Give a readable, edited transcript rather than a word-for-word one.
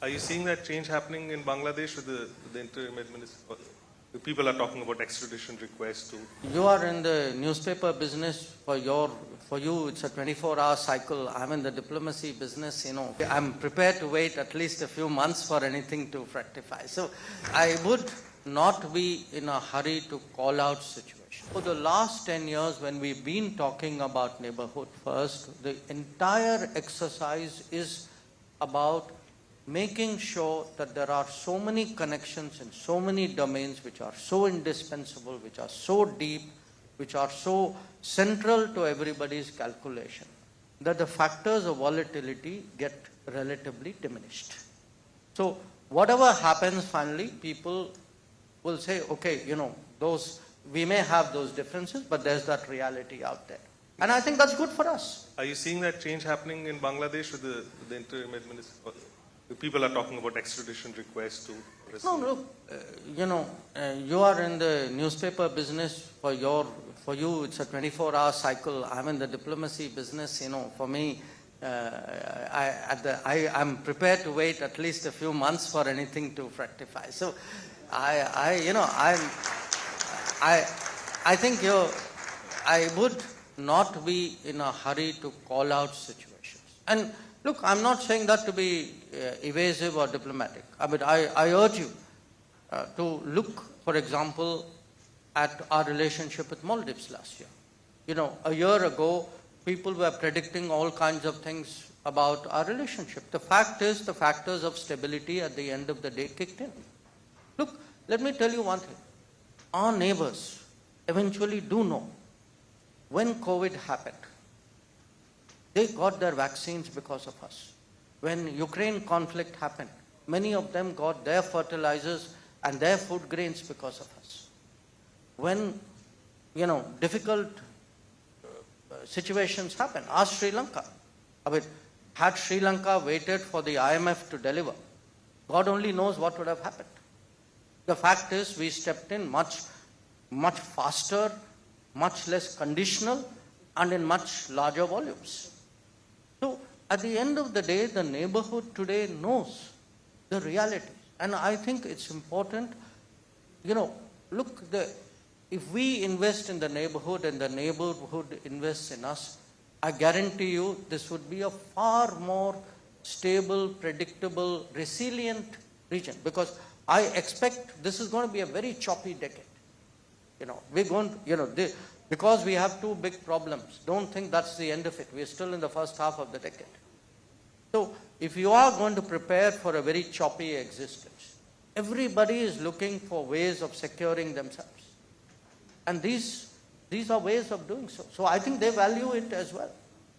Are you seeing that change happening in Bangladesh with the interim administration? People are talking about extradition requests too. You are in the newspaper business. For you, it's a 24-hour cycle. I'm in the diplomacy business. I'm prepared to wait at least a few months for anything to fructify. So I would not be in a hurry to call out situations. For the last 10 years, when we've been talking about neighborhood first, the entire exercise is about making sure that there are so many connections in so many domains which are so indispensable, which are so deep, which are so central to everybody's calculation, that the factors of volatility get relatively diminished. So whatever happens finally, people will say, okay, we may have those differences, but there's that reality out there. And I think that's good for us. Are you seeing that change happening in Bangladesh with the interim administration? People are talking about extradition requests too. No, look, you are in the newspaper business. For you, it's a 24-hour cycle. I'm in the diplomacy business. For me, I'm prepared to wait at least a few months for anything to fructify. So, I think I would not be in a hurry to call out situations. And look, I'm not saying that to be evasive or diplomatic. I urge you to look, for example, at our relationship with Maldives last year. A year ago, people were predicting all kinds of things about our relationship. The fact is, the factors of stability at the end of the day kicked in. Look, let me tell you one thing. Our neighbors eventually do know when COVID happened, they got their vaccines because of us. When Ukraine conflict happened, many of them got their fertilizers and their food grains because of us. When, difficult situations happen, ask Sri Lanka. Had Sri Lanka waited for the IMF to deliver, God only knows what would have happened. The fact is, we stepped in much faster, much less conditional, and in much larger volumes. So, at the end of the day, the neighborhood today knows the reality. And I think it's important, look, if we invest in the neighborhood and the neighborhood invests in us, I guarantee you this would be a far more stable, predictable, resilient region. Because I expect this is going to be a very choppy decade. We're going to, because we have two big problems. Don't think that's the end of it. We're still in the first half of the decade. So if you are going to prepare for a very choppy existence, everybody is looking for ways of securing themselves. And these are ways of doing so. So I think they value it as well.